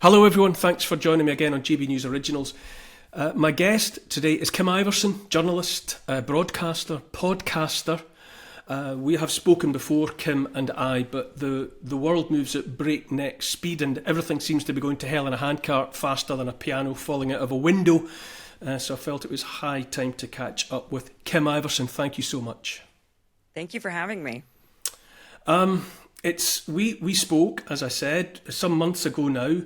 Hello, everyone. Thanks for joining me again on GB News Originals. My guest today is Kim Iversen, journalist, broadcaster, podcaster. We have spoken before, Kim and I, but the world moves at breakneck speed and everything seems to be going to hell in a handcart faster than a piano falling out of a window. So I felt it was high time to catch up with Kim Iversen. Thank you so much. Thank you for having me. We spoke, as I said, some months ago now,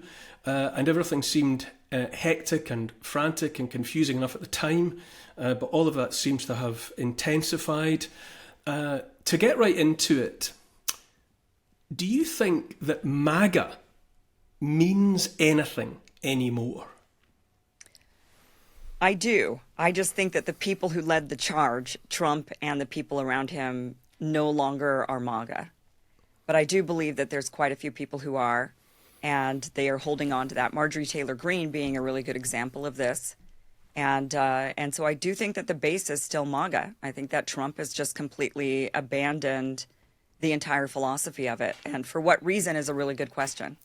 and everything seemed hectic and frantic and confusing enough at the time, but all of that seems to have intensified. To get right into it, do you think that MAGA means anything anymore? I do. I just think that the people who led the charge, Trump and the people around him, no longer are MAGA. But I do believe that there's quite a few people who are, and they are holding on to that. Marjorie Taylor Greene being a really good example of this. And so I do think that the base is still MAGA. I think that Trump has just completely abandoned the entire philosophy of it. And for what reason is a really good question.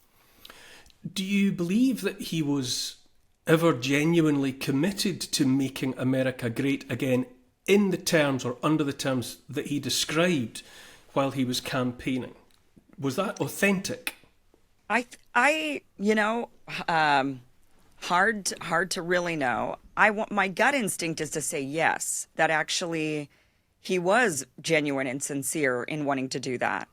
Do you believe that he was ever genuinely committed to making America great again in the terms or under the terms that he described while he was campaigning? Was that authentic? Hard to really know. My gut instinct is to say yes, that actually he was genuine and sincere in wanting to do that,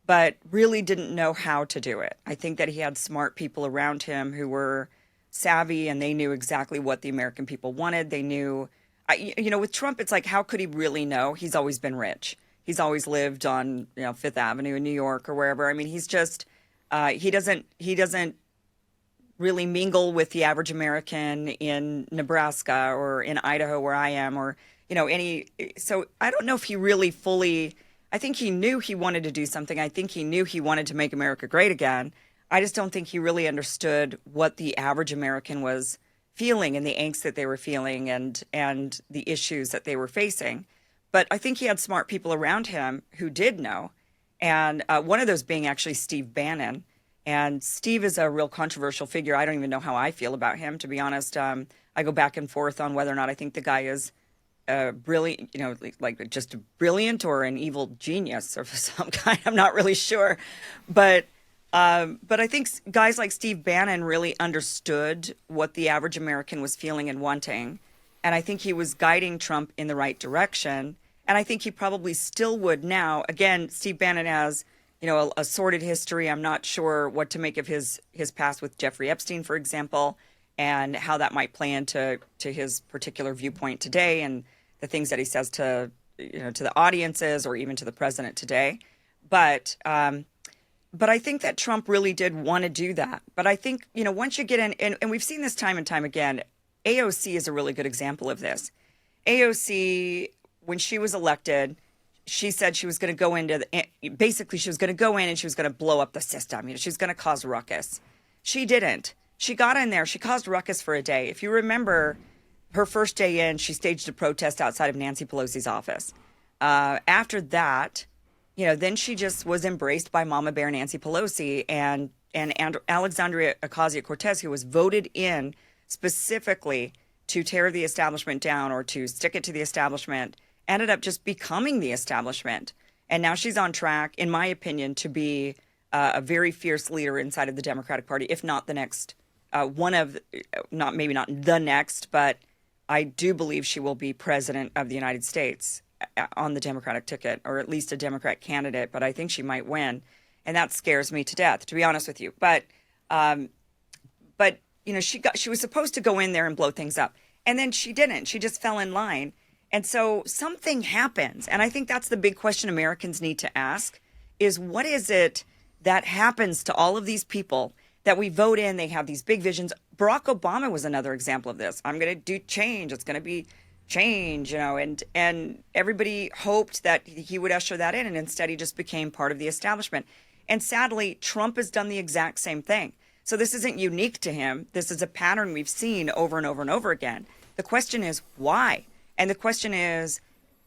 but really didn't know how to do it. I think that he had smart people around him who were savvy and they knew exactly what the American people wanted. They knew, with Trump, it's like, how could he really know? He's always been rich. He's always lived on, Fifth Avenue in New York or wherever. I mean, he's just, he doesn't really mingle with the average American in Nebraska or in Idaho where I am or, so I don't know if he really fully, I think he knew he wanted to do something. I think he knew he wanted to make America great again. I just don't think he really understood what the average American was feeling and the angst that they were feeling and the issues that they were facing. But I think he had smart people around him who did know. And one of those being actually Steve Bannon. And Steve is a real controversial figure. I don't even know how I feel about him, to be honest. I go back and forth on whether or not I think the guy is brilliant, like just brilliant or an evil genius of some kind. I'm not really sure. But I think guys like Steve Bannon really understood what the average American was feeling and wanting. And I think he was guiding Trump in the right direction. And I think he probably still would now. Again, Steve Bannon has, a sordid history. I'm not sure what to make of his past with Jeffrey Epstein, for example, and how that might play into his particular viewpoint today and the things that he says to the audiences or even to the president today. But I think that Trump really did want to do that. But I think, once you get in, and we've seen this time and time again, AOC is a really good example of this. AOC, when she was elected, she said she was going to go she was going to go in and she was going to blow up the system. She was going to cause ruckus. She didn't. She got in there. She caused ruckus for a day. If you remember her first day in, she staged a protest outside of Nancy Pelosi's office. After that, then she just was embraced by Mama Bear Nancy Pelosi and Alexandria Ocasio-Cortez, who was voted in specifically to tear the establishment down or to stick it to the establishment, ended up just becoming the establishment. And now she's on track, in my opinion, to be a very fierce leader inside of the Democratic Party, if not the next, maybe not the next, but I do believe she will be president of the United States on the Democratic ticket, or at least a Democrat candidate, but I think she might win. And that scares me to death, to be honest with you. But she was supposed to go in there and blow things up. And then she didn't. She just fell in line. And so something happens. And I think that's the big question Americans need to ask is what is it that happens to all of these people that we vote in? They have these big visions. Barack Obama was another example of this. I'm going to do change. It's going to be change, and everybody hoped that he would usher that in. And instead, he just became part of the establishment. And sadly, Trump has done the exact same thing. So this isn't unique to him. This is a pattern we've seen over and over and over again. The question is why? And the question is,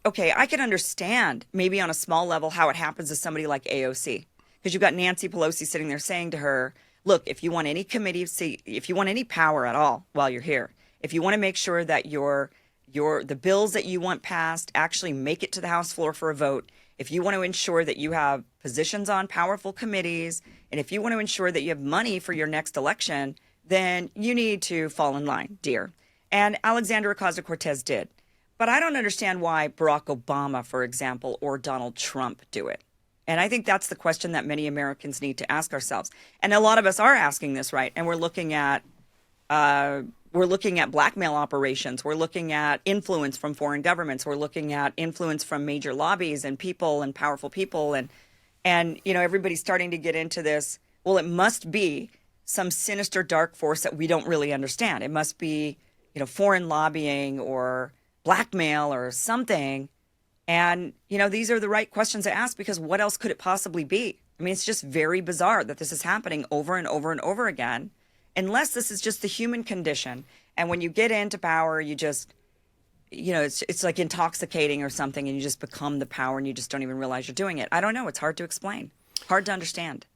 okay, I can understand maybe on a small level how it happens to somebody like AOC, because you've got Nancy Pelosi sitting there saying to her, look, if you want any committee seat, if you want any power at all while you're here, if you want to make sure that the bills that you want passed actually make it to the House floor for a vote, if you want to ensure that you have positions on powerful committees, and if you want to ensure that you have money for your next election, then you need to fall in line, dear. And Alexandria Ocasio-Cortez did. But I don't understand why Barack Obama, for example, or Donald Trump do it. And I think that's the question that many Americans need to ask ourselves. And a lot of us are asking this, right? And we're looking at blackmail operations. We're looking at influence from foreign governments. We're looking at influence from major lobbies and people and powerful people. And everybody's starting to get into this. Well, it must be some sinister dark force that we don't really understand. It must be, foreign lobbying or blackmail or something. And, these are the right questions to ask, because what else could it possibly be? I mean, it's just very bizarre that this is happening over and over and over again, unless this is just the human condition. And when you get into power, you just, it's like intoxicating or something, and you just become the power and you just don't even realize you're doing it. I don't know. It's hard to explain, hard to understand.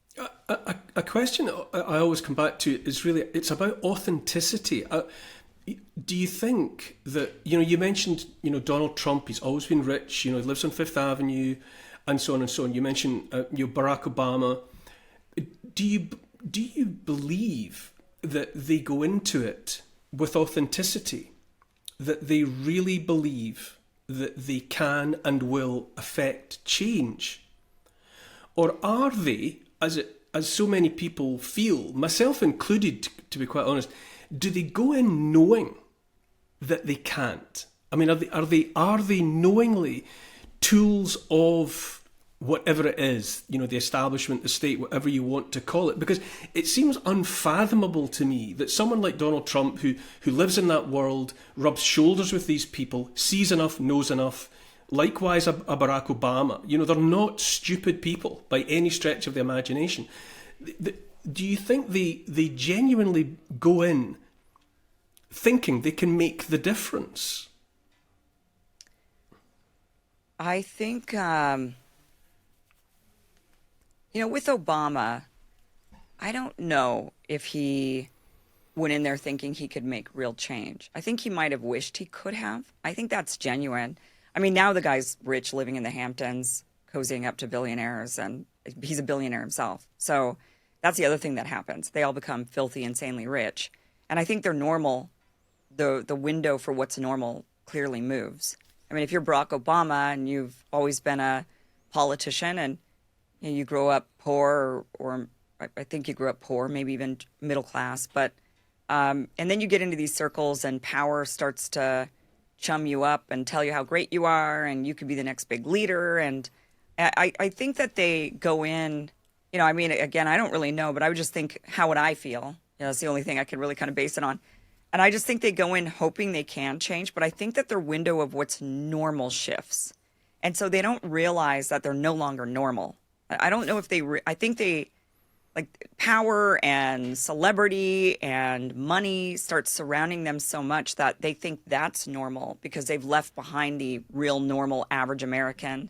A question I always come back to is really, it's about authenticity. Do you think that, you mentioned, Donald Trump, he's always been rich, he lives on Fifth Avenue and so on and so on. You mentioned, Barack Obama. Do you believe that they go into it with authenticity, that they really believe that they can and will affect change? Or are they, as so many people feel, myself included, to be quite honest, do they go in knowing that they can't? I mean, are they knowingly tools of whatever it is, the establishment, the state, whatever you want to call it? Because it seems unfathomable to me that someone like Donald Trump, who lives in that world, rubs shoulders with these people, sees enough, knows enough. Likewise, a Barack Obama. They're not stupid people by any stretch of the imagination. Do you think they genuinely go in thinking they can make the difference? I think, with Obama, I don't know if he went in there thinking he could make real change. I think he might have wished he could have. I think that's genuine. I mean, now the guy's rich, living in the Hamptons, cozying up to billionaires, and he's a billionaire himself. So that's the other thing that happens. They all become filthy, insanely rich. And I think they're normal. The window for what's normal clearly moves. I mean, if you're Barack Obama and you've always been a politician and you grow up poor, or I think you grew up poor, maybe even middle class, but and then you get into these circles and power starts to chum you up and tell you how great you are and you could be the next big leader. And I think that they go in, I mean, again, I don't really know, but I would just think, how would I feel? That's the only thing I could really kind of base it on. And I just think they go in hoping they can change, but I think that their window of what's normal shifts. And so they don't realize that they're no longer normal. I don't know if I think they, like, power and celebrity and money starts surrounding them so much that they think that's normal because they've left behind the real normal average American.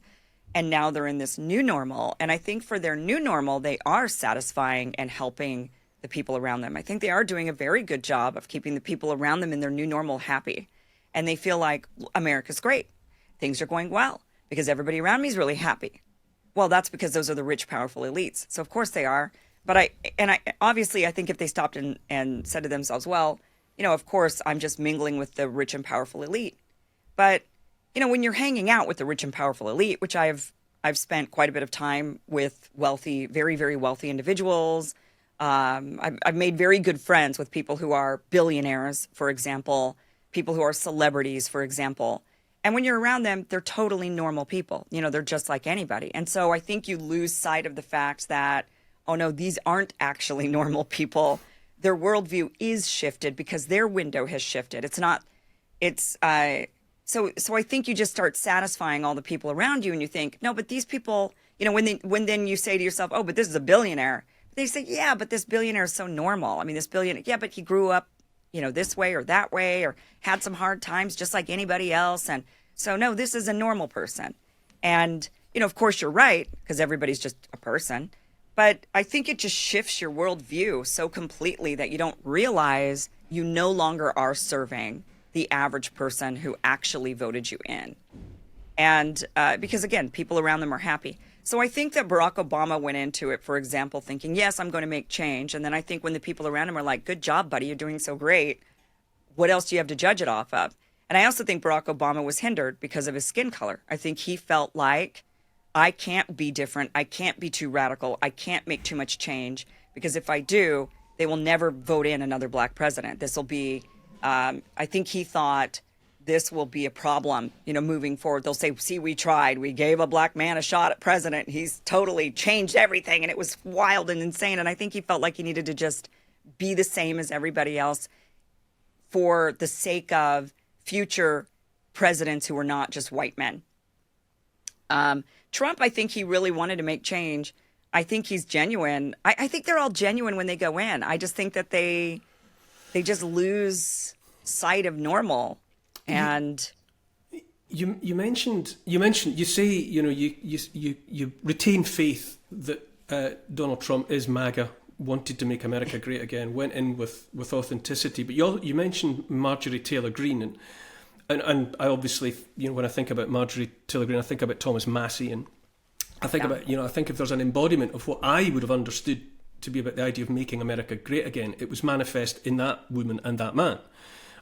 And now they're in this new normal. And I think for their new normal, they are satisfying and helping the people around them. I think they are doing a very good job of keeping the people around them in their new normal happy. And they feel like America's great. Things are going well because everybody around me is really happy. Well, that's because those are the rich, powerful elites. So of course they are. But I obviously, I think if they stopped and said to themselves, well, of course I'm just mingling with the rich and powerful elite. But, when you're hanging out with the rich and powerful elite, which I've spent quite a bit of time with wealthy, very, very wealthy individuals. I've made very good friends with people who are billionaires, for example, people who are celebrities, for example. And when you're around them, they're totally normal people. They're just like anybody. And so I think you lose sight of the fact that, oh no, these aren't actually normal people. Their worldview is shifted because their window has shifted. So I think you just start satisfying all the people around you and you think, no, but these people, when then you say to yourself, oh, but this is a billionaire. They say, yeah, but this billionaire is so normal. I mean, this billionaire, yeah, but he grew up, this way or that way, or had some hard times just like anybody else. And so, no, this is a normal person. And, of course you're right, because everybody's just a person. But I think it just shifts your worldview so completely that you don't realize you no longer are serving the average person who actually voted you in. And because, again, people around them are happy. So I think that Barack Obama went into it, for example, thinking, yes, I'm going to make change. And then I think when the people around him are like, good job, buddy, you're doing so great. What else do you have to judge it off of? And I also think Barack Obama was hindered because of his skin color. I think he felt like, I can't be different. I can't be too radical. I can't make too much change, because if I do, they will never vote in another black president. This will be, I think he thought this will be a problem, moving forward. They'll say, see, we tried. We gave a black man a shot at president. He's totally changed everything. And it was wild and insane. And I think he felt like he needed to just be the same as everybody else for the sake of future presidents who are not just white men. Trump, I think he really wanted to make change. I think he's genuine. I think they're all genuine when they go in. I just think that they just lose sight of normal. And you mentioned you say you retain faith that Donald Trump is MAGA, wanted to make America great again, went in with authenticity. But you mentioned Marjorie Taylor Greene, and I obviously, when I think about Marjorie Taylor Greene, I think about Thomas Massey, and I think about, I think if there's an embodiment of what I would have understood to be about the idea of making America great again, it was manifest in that woman and that man.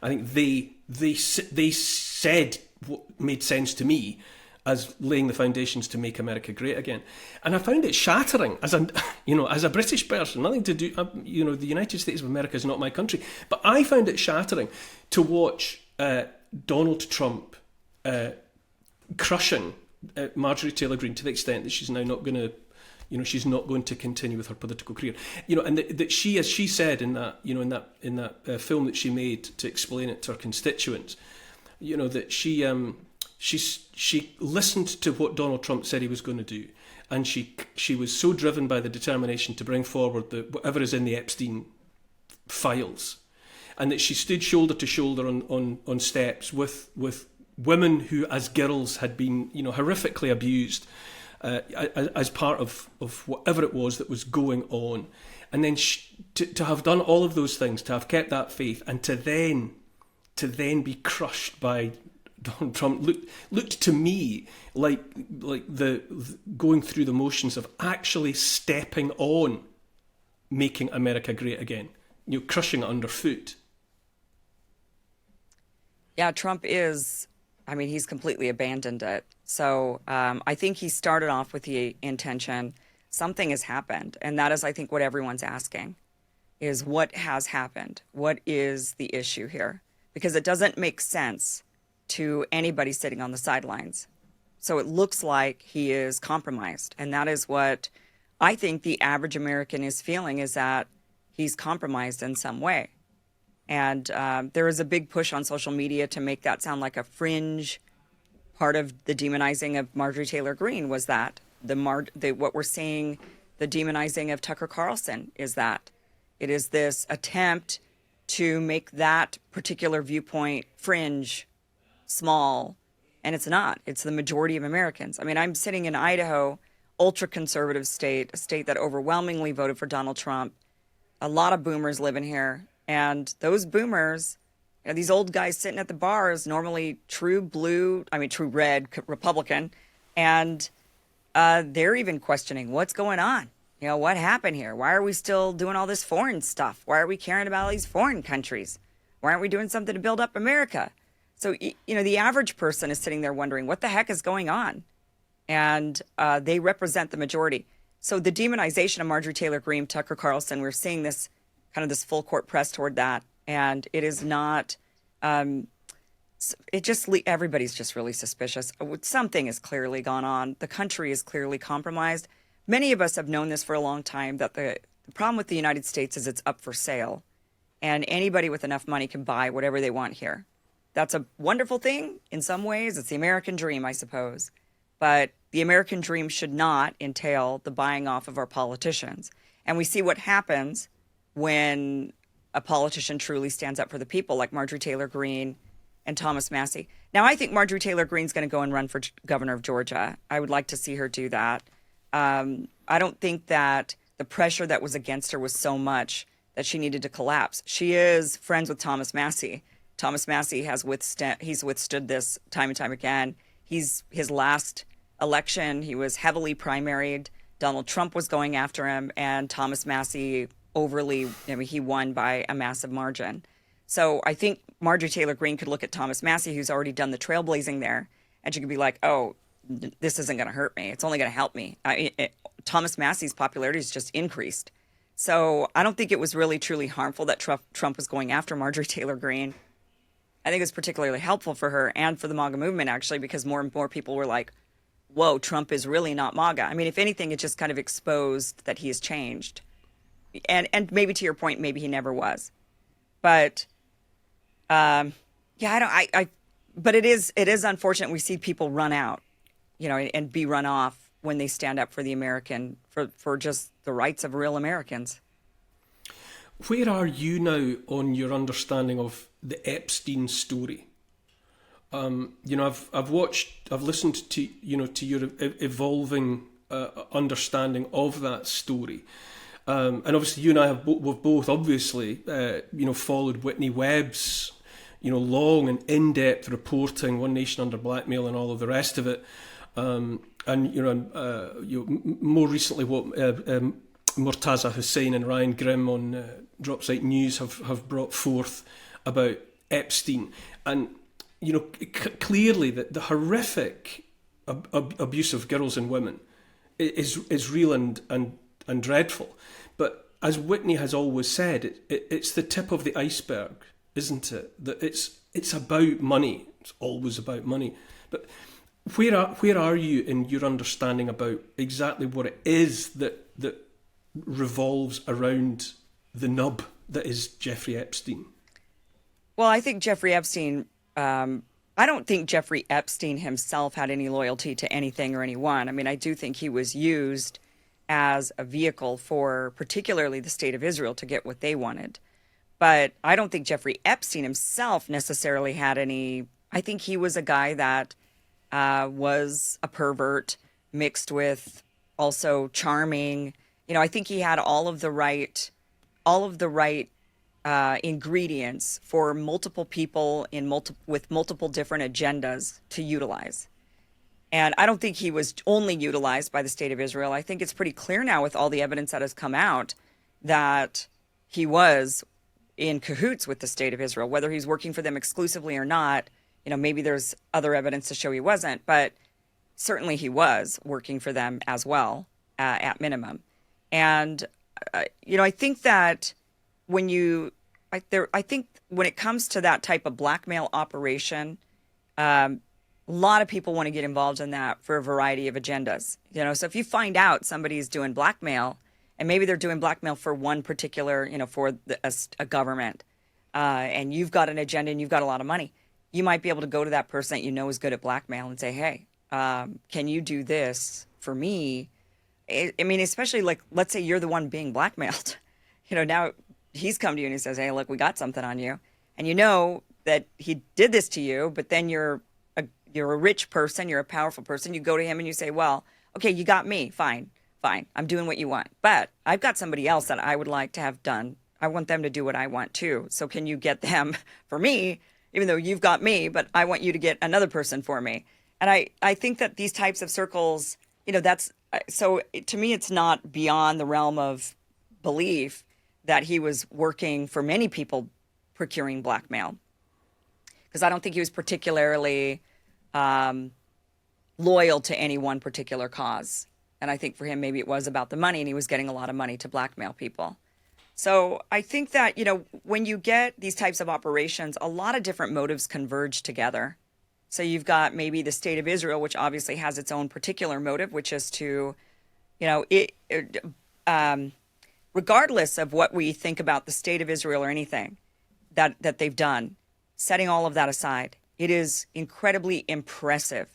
I think they said what made sense to me as laying the foundations to make America great again. And I found it shattering as a British person, nothing to do, the United States of America is not my country, but I found it shattering to watch Donald Trump crushing Marjorie Taylor Greene to the extent that she's now not going to, she's not going to continue with her political career. And that she, as she said in that, in that film that she made to explain it to her constituents, that she listened to what Donald Trump said he was going to do, and she was so driven by the determination to bring forward whatever is in the Epstein files, and that she stood shoulder to shoulder on steps with women who, as girls, had been horrifically abused as part of whatever it was that was going on, and then to have done all of those things, to have kept that faith, and to then be crushed by Donald Trump looked to me like the going through the motions of actually stepping on making America great again, crushing it underfoot. Yeah, Trump is, he's completely abandoned it. So I think he started off with the intention, something has happened. And that is, I think, what everyone's asking is, what has happened? What is the issue here? Because it doesn't make sense to anybody sitting on the sidelines. So it looks like he is compromised. And that is what I think the average American is feeling, is that he's compromised in some way. And there is a big push on social media to make that sound like a fringe part of the demonizing of Marjorie Taylor Greene was that. What we're seeing, the demonizing of Tucker Carlson, is that it is this attempt to make that particular viewpoint fringe, small, and it's not. It's the majority of Americans. I'm sitting in Idaho, ultra-conservative state, a state that overwhelmingly voted for Donald Trump. A lot of boomers live in here. And those boomers, these old guys sitting at the bars, normally true red Republican, and they're even questioning what's going on. What happened here? Why are we still doing all this foreign stuff? Why are we caring about all these foreign countries? Why aren't we doing something to build up America? So, the average person is sitting there wondering, what the heck is going on? And they represent the majority. So the demonization of Marjorie Taylor Greene, Tucker Carlson, we're seeing this kind of this full court press toward that. And it is not, everybody's just really suspicious. Something has clearly gone on. The country is clearly compromised. Many of us have known this for a long time, that the problem with the United States is it's up for sale. And anybody with enough money can buy whatever they want here. That's a wonderful thing in some ways. It's the American dream, I suppose. But the American dream should not entail the buying off of our politicians. And we see what happens when a politician truly stands up for the people, like Marjorie Taylor Greene and Thomas Massey. Now, I think Marjorie Taylor Greene's going to go and run for governor of Georgia. I would like to see her do that. I don't think that the pressure that was against her was so much that she needed to collapse. She is friends with Thomas Massie. Thomas Massie he's withstood this time and time again. His last election, he was heavily primaried. Donald Trump was going after him, and Thomas Massie he won by a massive margin. So I think Marjorie Taylor Greene could look at Thomas Massie, who's already done the trailblazing there, and she could be like, oh, this isn't going to hurt me. It's only going to help me. Thomas Massie's popularity has just increased. So I don't think it was really truly harmful that Trump was going after Marjorie Taylor Greene. I think it was particularly helpful for her and for the MAGA movement, actually, because more and more people were like, whoa, Trump is really not MAGA. I mean, if anything, it just kind of exposed that he has changed. And maybe to your point, maybe he never was. But but it is unfortunate we see people run out, and be run off when they stand up for the American, for just the rights of real Americans. Where are you now on your understanding of the Epstein story? I've listened to your evolving understanding of that story, and obviously you and I we've both obviously followed Whitney Webb's long and in-depth reporting, One Nation Under Blackmail, and all of the rest of it, and more recently what Murtaza Hussain and Ryan Grimm on Dropsite News have brought forth about Epstein, and clearly that the horrific abuse of girls and women is real and dreadful. But as Whitney has always said, it's the tip of the iceberg, isn't it? That it's about money. It's always about money. But where are you in your understanding about exactly what it is that revolves around the nub that is Jeffrey Epstein? Well, I think Jeffrey Epstein, I don't think Jeffrey Epstein himself had any loyalty to anything or anyone. I mean, I do think he was used as a vehicle for particularly the state of Israel to get what they wanted. But I don't think Jeffrey Epstein himself necessarily had any. I think he was a guy that was a pervert mixed with also charming. I think he had all of the right ingredients for multiple people with multiple different agendas to utilize. And I don't think he was only utilized by the state of Israel. I think it's pretty clear now with all the evidence that has come out that he was in cahoots with the state of Israel, whether he's working for them exclusively or not. Maybe there's other evidence to show he wasn't, but certainly he was working for them as well, at minimum. And, I think that I think when it comes to that type of blackmail operation, a lot of people want to get involved in that for a variety of agendas. So if you find out somebody's doing blackmail, and maybe they're doing blackmail for one particular, for a government, and you've got an agenda and you've got a lot of money, you might be able to go to that person that is good at blackmail and say, hey, can you do this for me? I mean, especially like, let's say you're the one being blackmailed. Now he's come to you and he says, hey, look, we got something on you. And you know that he did this to you, but then you're a rich person, you're a powerful person. You go to him and you say, well, okay, you got me. Fine. I'm doing what you want. But I've got somebody else that I would like to have done. I want them to do what I want too. So can you get them for me, even though you've got me, but I want you to get another person for me. And I think that these types of circles, so to me, it's not beyond the realm of belief that he was working for many people procuring blackmail. Because I don't think he was particularly loyal to any one particular cause. And I think for him, maybe it was about the money and he was getting a lot of money to blackmail people. So I think that, when you get these types of operations, a lot of different motives converge together. So you've got maybe the state of Israel, which obviously has its own particular motive, which is to, regardless of what we think about the state of Israel or anything that they've done, setting all of that aside, it is incredibly impressive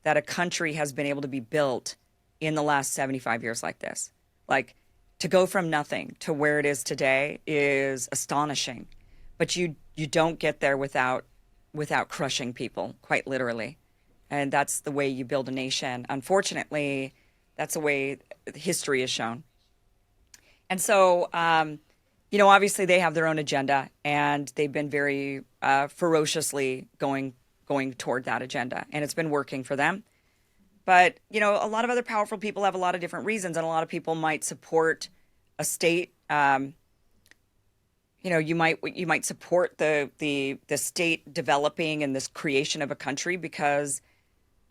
that a country has been able to be built in the last 75 years like this. Like, to go from nothing to where it is today is astonishing. But you don't get there without crushing people, quite literally. And that's the way you build a nation. Unfortunately, that's the way history is shown. And so, obviously they have their own agenda, and they've been very ferociously going toward that agenda, and it's been working for them. But, a lot of other powerful people have a lot of different reasons, and a lot of people might support a state. You might support the state developing and this creation of a country because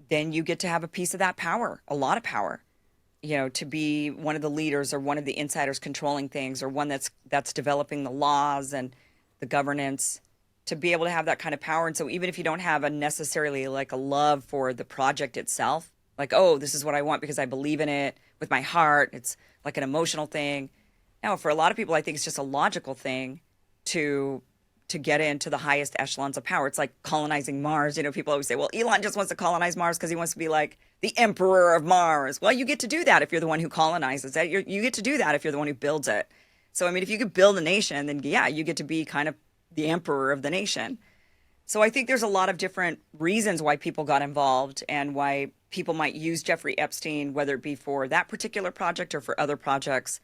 then you get to have a piece of that power, a lot of power, to be one of the leaders or one of the insiders controlling things, or one that's developing the laws and the governance, to be able to have that kind of power. And so even if you don't have a necessarily like a love for the project itself, like, oh, this is what I want because I believe in it with my heart, it's like an emotional thing. Now, for a lot of people, I think it's just a logical thing to get into the highest echelons of power. It's like colonizing Mars. People always say, well, Elon just wants to colonize Mars because he wants to be like the emperor of Mars. Well, you get to do that if you're the one who colonizes it. You get to do that if you're the one who builds it. So, I mean, if you could build a nation, then yeah, you get to be kind of the emperor of the nation. So I think there's a lot of different reasons why people got involved and why people might use Jeffrey Epstein, whether it be for that particular project or for other projects.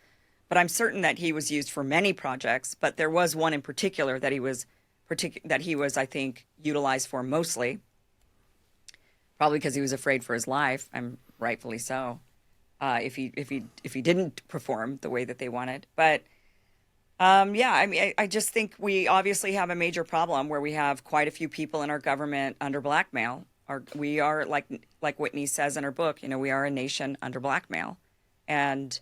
But I'm certain that he was used for many projects. But there was one in particular that he was, I think, utilized for mostly. Probably because he was afraid for his life. I'm rightfully so. If he didn't perform the way that they wanted, but yeah, I mean, I just think we obviously have a major problem where we have quite a few people in our government under blackmail. We are like Whitney says in her book, we are a nation under blackmail, and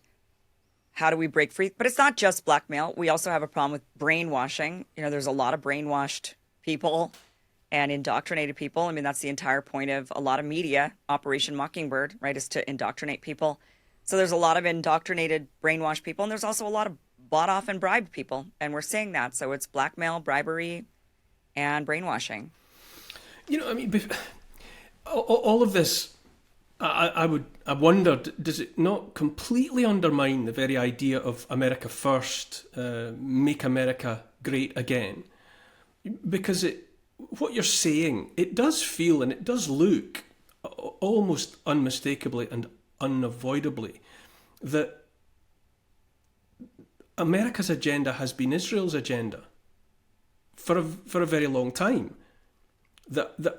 how do we break free? But it's not just blackmail. We also have a problem with brainwashing. There's a lot of brainwashed people and indoctrinated people. I mean, that's the entire point of a lot of media, Operation Mockingbird, right, is to indoctrinate people. So there's a lot of indoctrinated, brainwashed people, and there's also a lot of bought off and bribed people, and we're seeing that. So it's blackmail, bribery, and brainwashing. I mean, all of this, I wondered, does it not completely undermine the very idea of America first, make America great again? Because what you're saying, it does feel and it does look almost unmistakably and unavoidably that America's agenda has been Israel's agenda for a very long time. That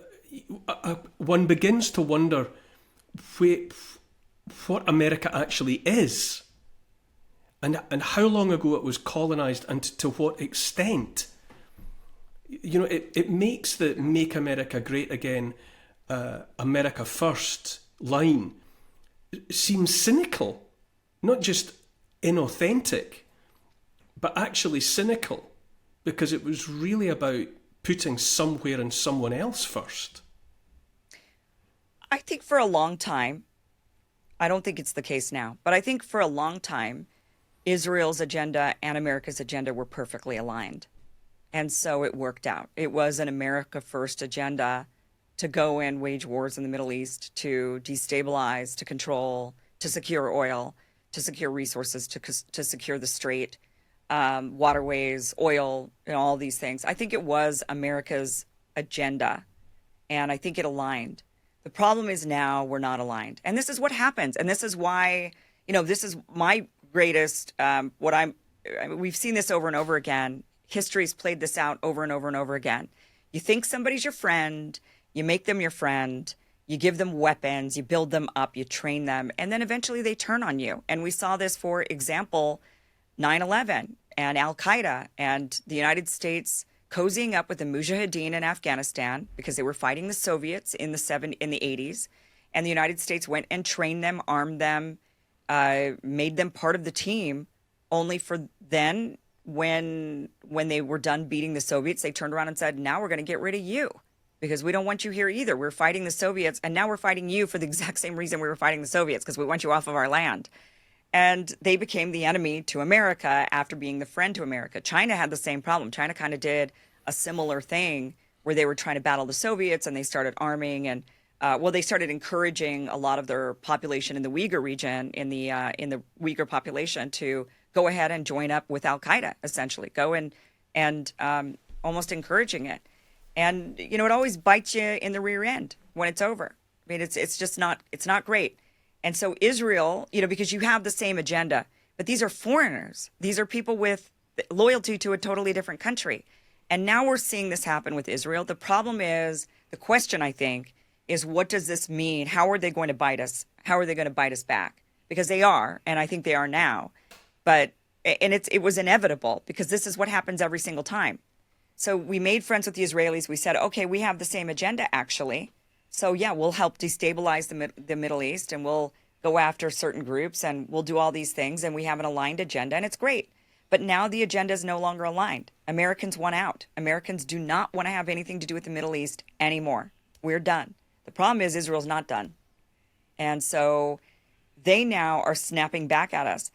one begins to wonder what America actually is, and how long ago it was colonized, and to what extent. It makes the "Make America Great Again," America First line seem cynical, not just inauthentic, but actually cynical, because it was really about putting somewhere and someone else first. I think for a long time, I don't think it's the case now, but I think for a long time, Israel's agenda and America's agenda were perfectly aligned. And so it worked out. It was an America First agenda to go and wage wars in the Middle East, to destabilize, to control, to secure oil, to secure resources, to secure the strait, waterways, oil, all these things. I think it was America's agenda, and I think it aligned. The problem is now we're not aligned. And this is what happens. And this is why, this is my greatest, we've seen this over and over again. History's played this out over and over and over again. You think somebody's your friend, you make them your friend, you give them weapons, you build them up, you train them, and then eventually they turn on you. And we saw this, for example, 9/11 and Al-Qaeda and the United States cozying up with the Mujahideen in Afghanistan because they were fighting the Soviets in the 80s. And the United States went and trained them, armed them, made them part of the team, only for then, when they were done beating the Soviets, they turned around and said, now we're going to get rid of you because we don't want you here either. We're fighting the Soviets, and now we're fighting you for the exact same reason we were fighting the Soviets, because we want you off of our land. And they became the enemy to America after being the friend to America. China had the same problem. China kind of did a similar thing where they were trying to battle the Soviets, and they started arming and they started encouraging a lot of their population in the Uyghur region, in the Uyghur population, to go ahead and join up with Al-Qaeda, essentially. Go and almost encouraging it. And, it always bites you in the rear end when it's over. I mean, it's just not great. And so Israel, because you have the same agenda. But these are foreigners. These are people with loyalty to a totally different country. And now we're seeing this happen with Israel. The problem is, the question, I think, is what does this mean? How are they going to bite us? How are they going to bite us back? Because they are, and I think they are now. But, and it was inevitable because this is what happens every single time. So we made friends with the Israelis. We said, okay, we have the same agenda, actually. So yeah, we'll help destabilize the Middle East, and we'll go after certain groups, and we'll do all these things, and we have an aligned agenda, and it's great. But now the agenda is no longer aligned. Americans want out. Americans do not want to have anything to do with the Middle East anymore. We're done. The problem is Israel's not done. And so they now are snapping back at us.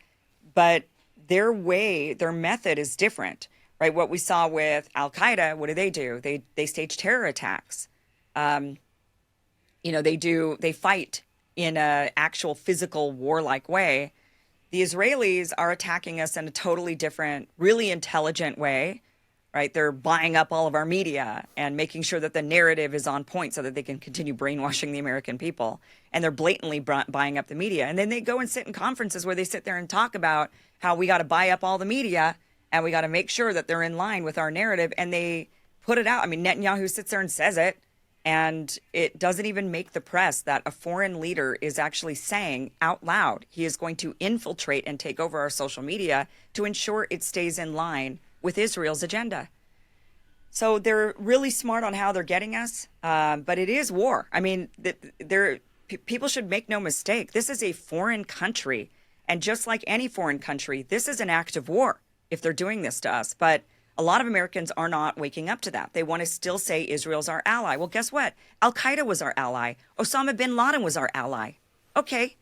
But their way, their method is different, right? What we saw with Al-Qaeda, what do? They stage terror attacks. They fight in an actual physical warlike way. The Israelis are attacking us in a totally different, really intelligent way, right? They're buying up all of our media and making sure that the narrative is on point so that they can continue brainwashing the American people. And they're blatantly buying up the media. And then they go and sit in conferences where they sit there and talk about how we got to buy up all the media and we got to make sure that they're in line with our narrative. And they put it out. I mean, Netanyahu sits there and says it. And it doesn't even make the press that a foreign leader is actually saying out loud he is going to infiltrate and take over our social media to ensure it stays in line with Israel's agenda. So they're really smart on how they're getting us, but it is war. I mean, people should make no mistake. This is a foreign country, and just like any foreign country, this is an act of war if they're doing this to us. But a lot of Americans are not waking up to that. They want to still say Israel's our ally. Well, guess what? Al-Qaeda was our ally. Osama bin Laden was our ally. Okay,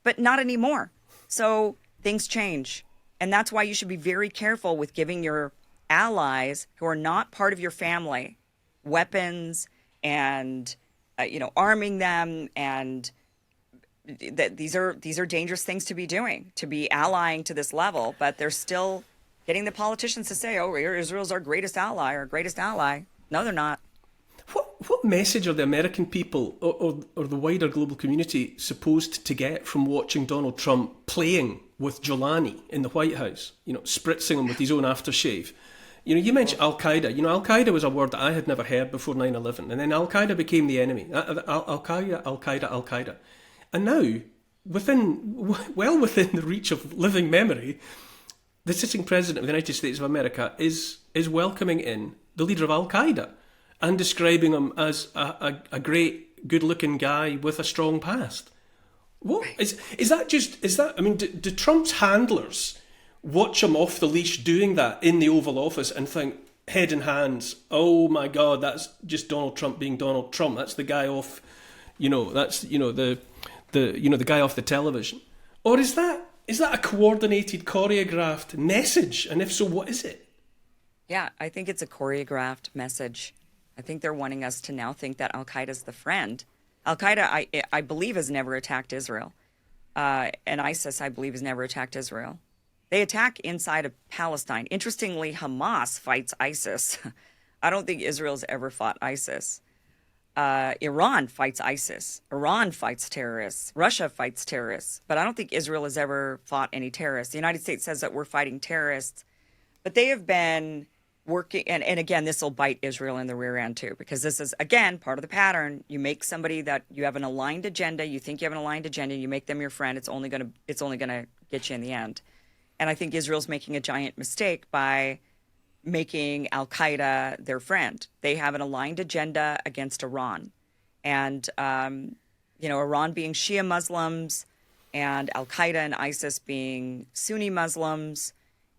but not anymore. So things change. And that's why you should be very careful with giving your allies who are not part of your family weapons and, arming them. And these are dangerous things to be doing, to be allying to this level. But they're still getting the politicians to say, oh, Israel's our greatest ally, No, they're not. What message are the American people or the wider global community supposed to get from watching Donald Trump playing with Giuliani in the White House, spritzing him with his own aftershave? You mentioned Al-Qaeda. Al-Qaeda was a word that I had never heard before 9/11. And then Al-Qaeda became the enemy. Al-Qaeda. And now, well within the reach of living memory, the sitting president of the United States of America is welcoming in the leader of Al-Qaeda and describing him as a great, good-looking guy with a strong past. What is that? I mean, do Trump's handlers watch him off the leash doing that in the Oval Office and think, head in hands, oh my God, that's just Donald Trump being Donald Trump. That's the guy off, the guy off the television, or is that a coordinated, choreographed message? And if so, what is it? Yeah, I think it's a choreographed message. I think they're wanting us to now think that Al-Qaeda's the friend. Al-Qaeda, I believe, has never attacked Israel. And ISIS, I believe, has never attacked Israel. They attack inside of Palestine. Interestingly, Hamas fights ISIS. I don't think Israel's ever fought ISIS. Iran fights ISIS. Iran fights terrorists. Russia fights terrorists. But I don't think Israel has ever fought any terrorists. The United States says that we're fighting terrorists. But they have been working, and again, this will bite Israel in the rear end too, because this is, again, part of the pattern. You make somebody that you have an aligned agenda, you think you have an aligned agenda, you make them your friend, it's only gonna get you in the end. And I think Israel's making a giant mistake by making Al-Qaeda their friend. They have an aligned agenda against Iran. And, Iran being Shia Muslims and Al-Qaeda and ISIS being Sunni Muslims,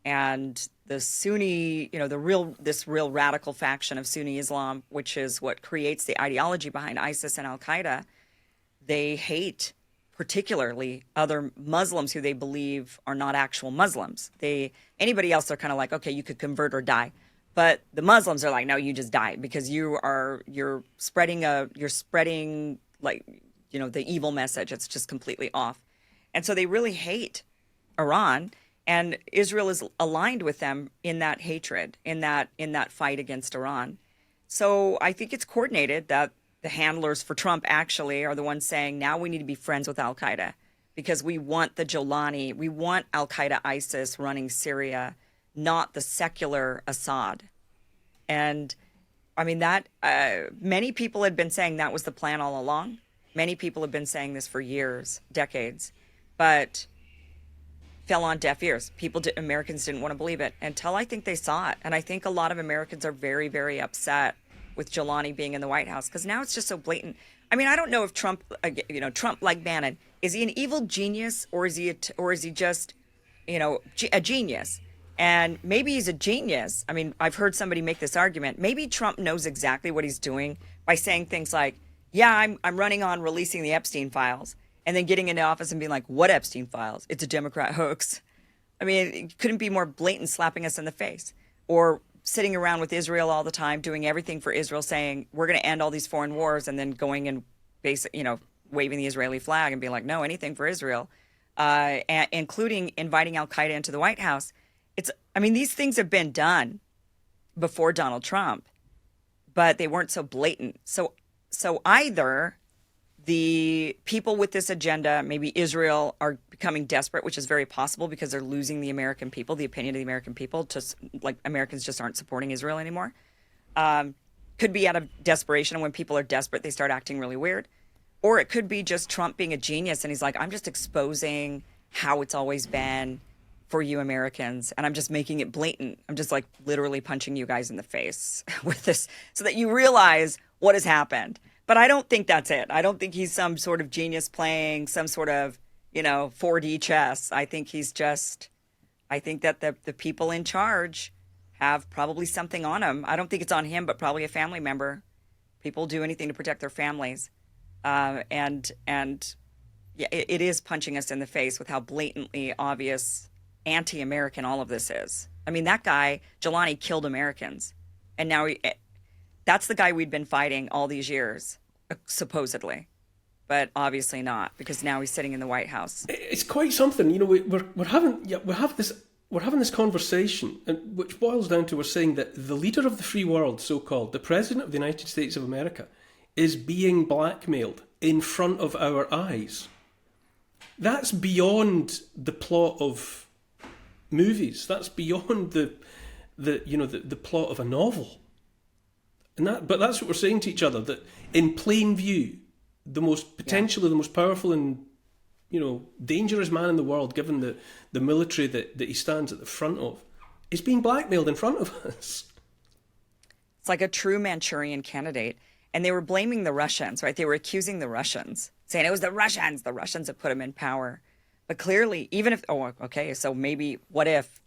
and the Sunni, this real radical faction of Sunni Islam, which is what creates the ideology behind ISIS and Al-Qaeda, they hate particularly other Muslims who they believe are not actual Muslims. Anybody else, they're kind of like, okay, you could convert or die. But the Muslims are like, no, you just die because you're spreading the evil message. It's just completely off. And so they really hate Iran, and Israel is aligned with them in that hatred, in that fight against Iran. So I think it's coordinated that the handlers for Trump actually are the ones saying, now we need to be friends with Al-Qaeda because we want the Jolani, we want Al-Qaeda, ISIS running Syria, not the secular Assad. And I mean, that many people had been saying that was the plan all along. Many people have been saying this for years, decades, but fell on deaf ears. Americans didn't want to believe it until I think they saw it. And I think a lot of Americans are very, very upset with Jolani being in the White House because now it's just so blatant. I mean, I don't know if Trump, Trump like Bannon, is he an evil genius or is he just, a genius? And maybe he's a genius. I mean, I've heard somebody make this argument. Maybe Trump knows exactly what he's doing by saying things like, yeah, I'm running on releasing the Epstein files, and then getting into office and being like, what Epstein files? It's a Democrat hoax. I mean, it couldn't be more blatant, slapping us in the face. Or sitting around with Israel all the time, doing everything for Israel, saying we're going to end all these foreign wars, and then going and waving the Israeli flag and being like, no, anything for Israel, including inviting Al-Qaeda into the White House. These things have been done before Donald Trump, but they weren't so blatant. So either the people with this agenda, maybe Israel, are becoming desperate, which is very possible because they're losing the American people, the opinion of the American people, Americans just aren't supporting Israel anymore. Could be out of desperation, and when people are desperate, they start acting really weird. Or it could be just Trump being a genius, and he's like, I'm just exposing how it's always been for you Americans, and I'm just making it blatant. I'm just literally punching you guys in the face with this so that you realize what has happened. But I don't think that's it. I don't think he's some sort of genius playing some sort of, 4D chess. I think that the people in charge have probably something on him. I don't think it's on him, but probably a family member. People do anything to protect their families. And it is punching us in the face with how blatantly obvious anti-American all of this is. I mean, that guy, Jolani, killed Americans. And now that's the guy we'd been fighting all these years, supposedly. But obviously not, because now he's sitting in the White House. It's quite something. We're having this conversation, which boils down to we're saying that the leader of the free world, so-called, the President of the United States of America, is being blackmailed in front of our eyes. That's beyond the plot of movies. That's beyond the plot of a novel. But that's what we're saying to each other, that in plain view, the most powerful and dangerous man in the world, given the military that he stands at the front of, is being blackmailed in front of us. It's like a true Manchurian candidate. And they were blaming the Russians, right? They were accusing the Russians, saying it was the Russians that put him in power. But clearly, even if, so maybe, what if,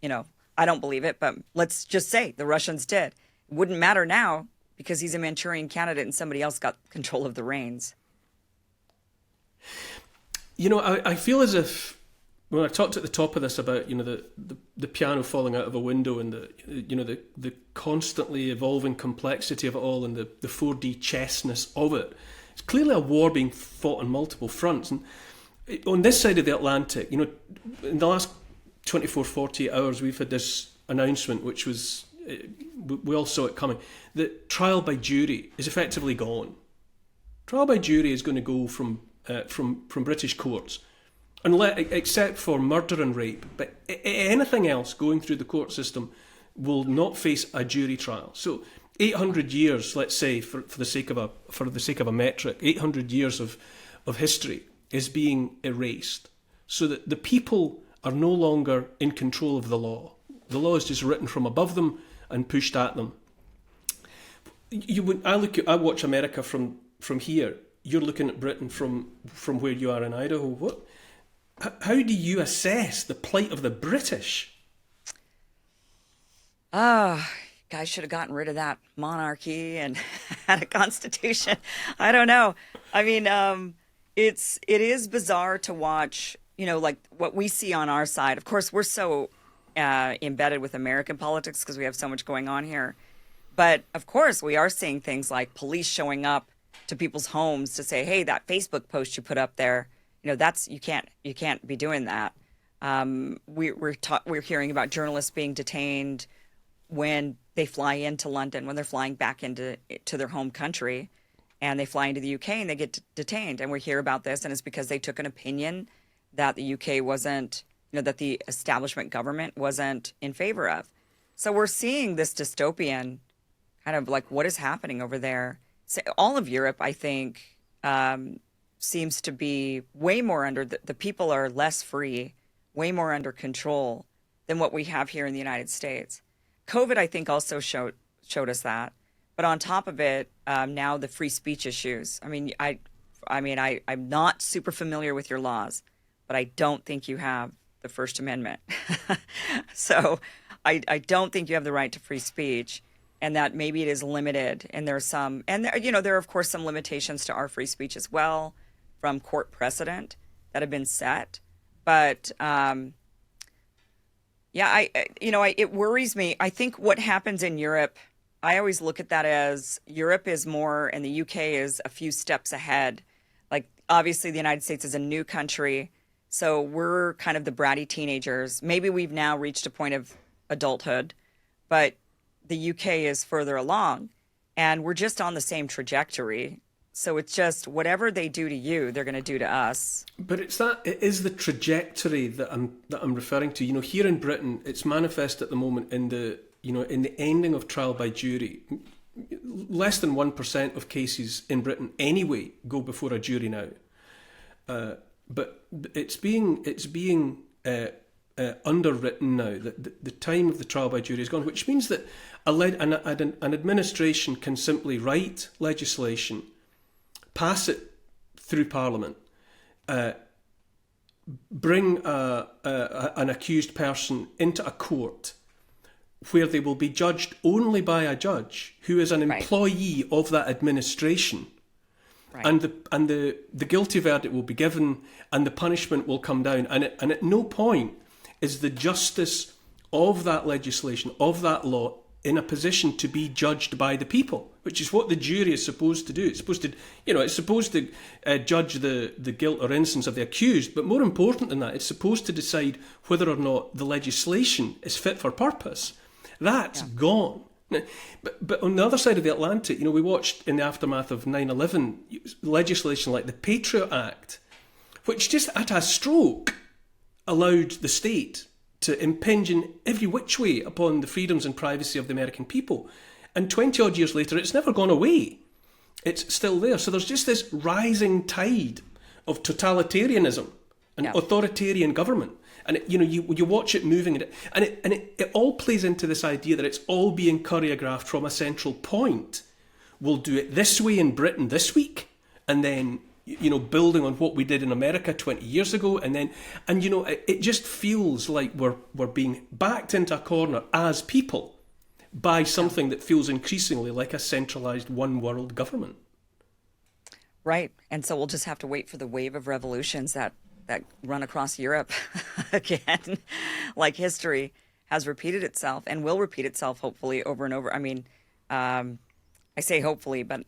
I don't believe it, but let's just say the Russians did. It wouldn't matter now because he's a Manchurian candidate and somebody else got control of the reins. I feel as if, when I talked at the top of this about, the piano falling out of a window and the constantly evolving complexity of it all and the 4D chessness of it, it's clearly a war being fought on multiple fronts. And on this side of the Atlantic, in the last 24, 48 hours, we've had this announcement, which was, we all saw it coming, that trial by jury is effectively gone. Trial by jury is going to go from British courts, except for murder and rape. But anything else going through the court system will not face a jury trial. So 800 years, let's say, for the sake of a metric, 800 years of history is being erased, so that the people are no longer in control of the law. The law is just written from above them and pushed at them. I watch America from here. You're looking at Britain from where you are in Idaho. How do you assess the plight of the British? Guys should have gotten rid of that monarchy and had a constitution. I don't know. I mean, it is bizarre to watch, what we see on our side. Of course, we're so embedded with American politics because we have so much going on here. But of course, we are seeing things like police showing up to people's homes to say, hey, that Facebook post you put up there, that's, you can't be doing that. We're hearing about journalists being detained when they fly into London, when they're flying back to their home country, and they fly into the UK and they get detained. And we hear about this, and it's because they took an opinion that the UK wasn't, that the establishment government wasn't in favor of. So we're seeing this dystopian kind of like what is happening over there. So all of Europe, I think, seems to be way more under the people are less free, way more under control than what we have here in the United States. COVID, I think, also showed us that. But on top of it, now the free speech issues. I'm not super familiar with your laws, but I don't think you have the First Amendment. So I don't think you have the right to free speech, and that maybe it is limited. And there are some, and there are of course some limitations to our free speech as well from court precedent that have been set. But it worries me. I think what happens in Europe, I always look at that as Europe is more and the UK is a few steps ahead. Like, obviously, the United States is a new country, so we're kind of the bratty teenagers. Maybe we've now reached a point of adulthood, but the UK is further along, and we're just on the same trajectory. So it's just whatever they do to you, they're going to do to us. But it is the trajectory that I'm referring to. Here in Britain, it's manifest at the moment in the ending of trial by jury. Less than 1% of cases in Britain anyway go before a jury now. But it's being underwritten now that the time of the trial by jury is gone, which means that an administration can simply write legislation, pass it through Parliament, bring an accused person into a court where they will be judged only by a judge who is an employee of that administration. Right. And the guilty verdict will be given and the punishment will come down. And at no point is the justice of that legislation, of that law, in a position to be judged by the people, which is what the jury is supposed to do. It's supposed to, judge the guilt or innocence of the accused, but more important than that, it's supposed to decide whether or not the legislation is fit for purpose. That's gone. But on the other side of the Atlantic, we watched in the aftermath of 9/11 legislation like the Patriot Act, which just at a stroke allowed the state to impinge in every which way upon the freedoms and privacy of the American people. And 20 odd years later, it's never gone away. It's still there. So there's just this rising tide of totalitarianism and authoritarian government. And you watch it moving, and it all plays into this idea that it's all being choreographed from a central point. We'll do it this way in Britain this week, and then building on what we did in America 20 years ago, and it just feels like we're being backed into a corner as people by something that feels increasingly like a centralized one world government. Right, and so we'll just have to wait for the wave of revolutions that run across Europe again, like history has repeated itself and will repeat itself hopefully over and over. I mean, I say hopefully, but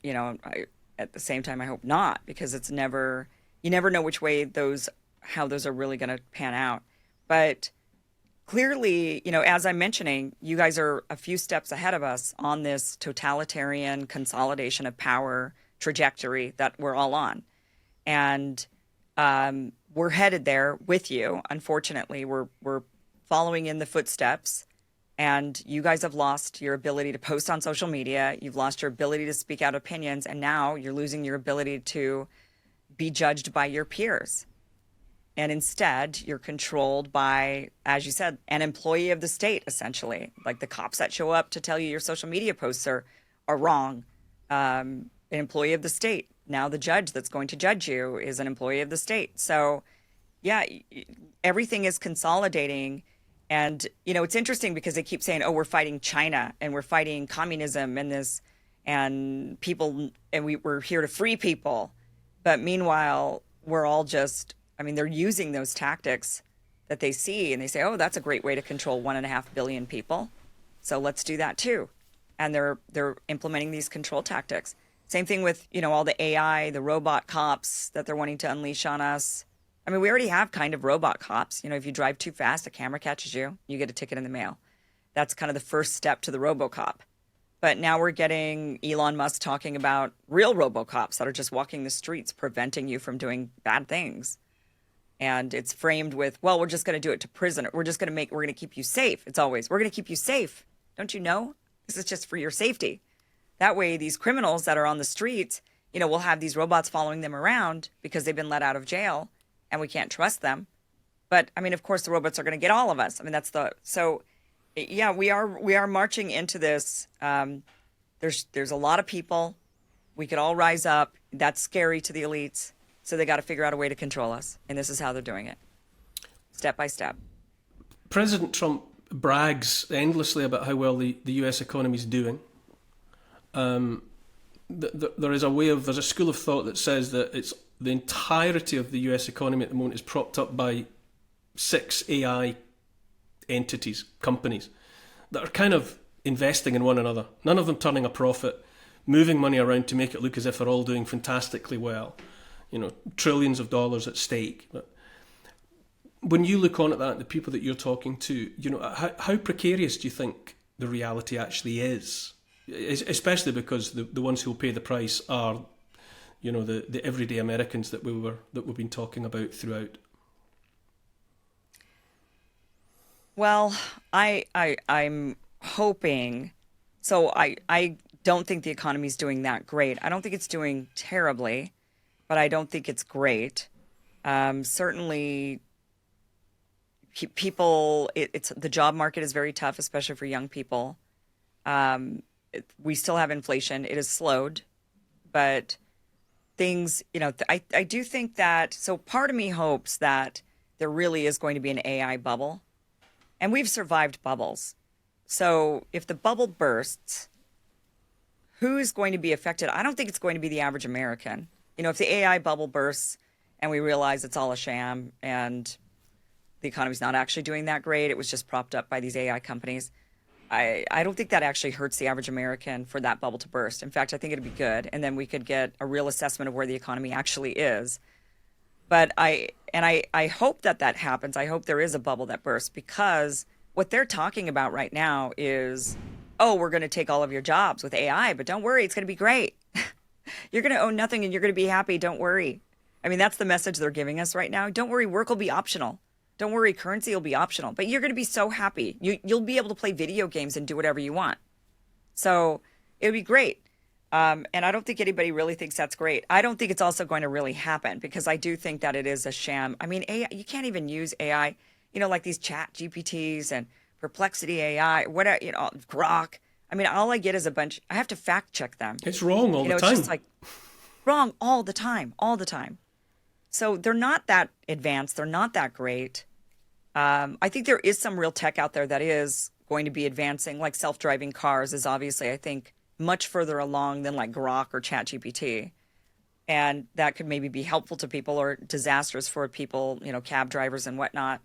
at the same time I hope not, because you never know which way how those are really going to pan out. But clearly, as I'm mentioning, you guys are a few steps ahead of us on this totalitarian consolidation of power trajectory that we're all on, and we're headed there with you. Unfortunately, we're following in the footsteps, and you guys have lost your ability to post on social media. You've lost your ability to speak out opinions, and now you're losing your ability to be judged by your peers. And instead, you're controlled by, as you said, an employee of the state, essentially. Like the cops that show up to tell you your social media posts are wrong. An employee of the state. Now the judge that's going to judge you is an employee of the state. So, everything is consolidating. And, it's interesting because they keep saying, oh, we're fighting China and we're fighting communism and people, and we're here to free people. But meanwhile, we're all just, they're using those tactics that they see and they say, oh, that's a great way to control 1.5 billion people. So let's do that too. And they're implementing these control tactics. Same thing with, all the AI, the robot cops that they're wanting to unleash on us. We already have kind of robot cops. If you drive too fast, a camera catches you, you get a ticket in the mail. That's kind of the first step to the RoboCop. But now we're getting Elon Musk talking about real RoboCops that are just walking the streets, preventing you from doing bad things. And it's framed with, well, we're just going to do it to prisoner. We're going to keep you safe. It's always, we're going to keep you safe. Don't you know? This is just for your safety. That way, these criminals that are on the streets, will have these robots following them around because they've been let out of jail and we can't trust them. But I mean, of course, the robots are going to get all of us. I mean, yeah, we are marching into this. There's a lot of people. We could all rise up. That's scary to the elites. So they got to figure out a way to control us. And this is how they're doing it, step by step. President Trump brags endlessly about how well the US economy is doing. There's a school of thought that says that it's the entirety of the US economy at the moment is propped up by 6 AI entities, companies, that are kind of investing in one another. None of them turning a profit, moving money around to make it look as if they're all doing fantastically well. Trillions of dollars at stake. But when you look on at that, the people that you're talking to, how precarious do you think the reality actually is? Especially because the ones who'll pay the price are, the everyday Americans that we've been talking about throughout. Well, I'm hoping. So I don't think the economy's doing that great. I don't think it's doing terribly, but I don't think it's great. Certainly, people. It's the job market is very tough, especially for young people. We still have inflation. It has slowed, but things. I do think that. So part of me hopes that there really is going to be an AI bubble, and we've survived bubbles. So if the bubble bursts, who's going to be affected? I don't think it's going to be the average American. If the AI bubble bursts and we realize it's all a sham and the economy's not actually doing that great, it was just propped up by these AI companies, I don't think that actually hurts the average American for that bubble to burst. In fact, I think it'd be good. And then we could get a real assessment of where the economy actually is. But I hope that happens. I hope there is a bubble that bursts, because what they're talking about right now is, oh, we're going to take all of your jobs with AI, but don't worry, it's going to be great. You're going to own nothing and you're going to be happy. Don't worry. I mean, that's the message they're giving us right now. Don't worry, work will be optional. Don't worry, currency will be optional. But you're going to be so happy. You'll be able to play video games and do whatever you want. So it'll be great. And I don't think anybody really thinks that's great. I don't think it's also going to really happen, because I do think that it is a sham. I mean, AI, you can't even use AI, like these chat GPTs and Perplexity AI, whatever, Grok. I mean, all I get is I have to fact check them. It's wrong all the time. It's just like wrong all the time. So they're not that advanced. They're not that great. I think there is some real tech out there that is going to be advancing, like self-driving cars is obviously, I think, much further along than like Grok or ChatGPT. And that could maybe be helpful to people or disastrous for people, cab drivers and whatnot.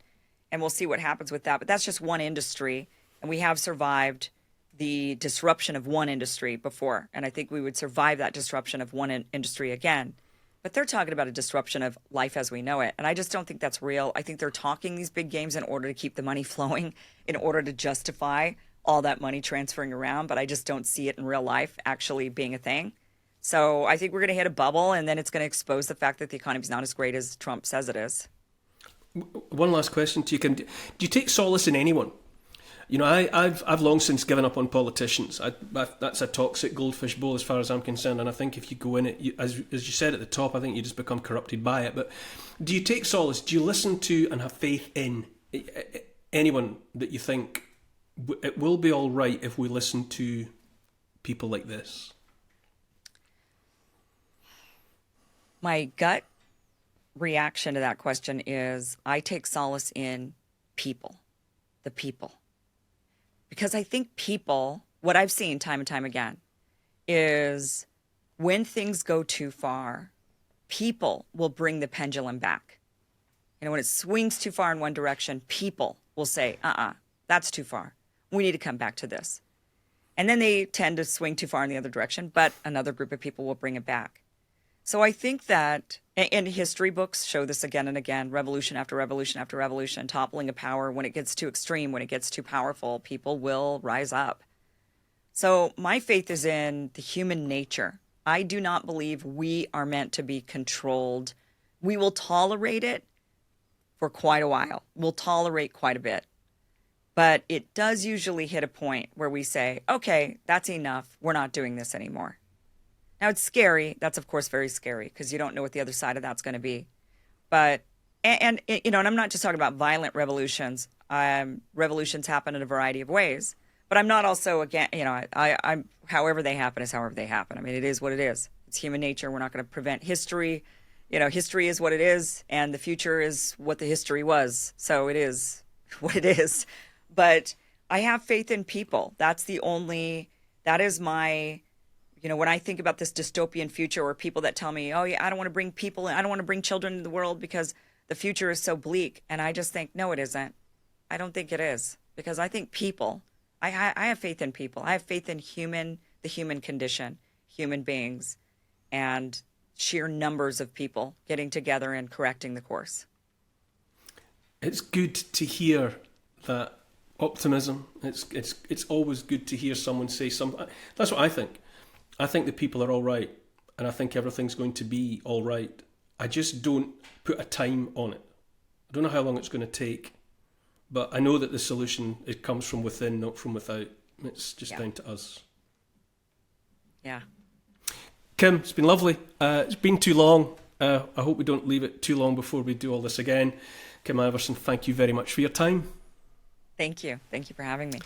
And we'll see what happens with that. But that's just one industry. And we have survived the disruption of one industry before. And I think we would survive that disruption of one industry again. But they're talking about a disruption of life as we know it. And I just don't think that's real. I think they're talking these big games in order to keep the money flowing, in order to justify all that money transferring around. But I just don't see it in real life actually being a thing. So I think we're going to hit a bubble, and then it's going to expose the fact that the economy's not as great as Trump says it is. One last question to you. Do you take solace in anyone? I've long since given up on politicians. That's a toxic goldfish bowl as far as I'm concerned. And I think if you go in it, as you said at the top, I think you just become corrupted by it. But do you take solace? Do you listen to and have faith in anyone that you think it will be all right if we listen to people like this? My gut reaction to that question is I take solace in people, the people. Because I think people, what I've seen time and time again, is when things go too far, people will bring the pendulum back. When it swings too far in one direction, people will say, that's too far. We need to come back to this. And then they tend to swing too far in the other direction, but another group of people will bring it back. So I think that, and history books show this again and again, revolution after revolution after revolution, toppling of power. When it gets too extreme, when it gets too powerful, people will rise up. So my faith is in the human nature. I do not believe we are meant to be controlled. We will tolerate it, for quite a while. We'll tolerate quite a bit. But it does usually hit a point where we say, okay, that's enough. We're not doing this anymore. Now, it's scary. That's, of course, very scary because you don't know what the other side of that's going to be. But, and I'm not just talking about violent revolutions. Revolutions happen in a variety of ways. But I'm not also, again, I'm however they happen is however they happen. I mean, it is what it is. It's human nature. We're not going to prevent history. History is what it is, and the future is what the history was. So it is what it is. But I have faith in people. That is my, when I think about this dystopian future or people that tell me, oh yeah, I don't want to bring people in, I don't want to bring children into the world because the future is so bleak. And I just think, no, it isn't. I don't think it is, because I think people, I have faith in people. I have faith in the human condition, human beings, and sheer numbers of people getting together and correcting the course. It's good to hear that optimism. It's always good to hear someone say something. That's what I think. I think that people are all right, and I think everything's going to be all right. I just don't put a time on it. I don't know how long it's going to take, but I know that the solution, it comes from within, not from without. It's just down to us. Yeah. Kim, it's been lovely. It's been too long. I hope we don't leave it too long before we do all this again. Kim Iversen, thank you very much for your time. Thank you. Thank you for having me.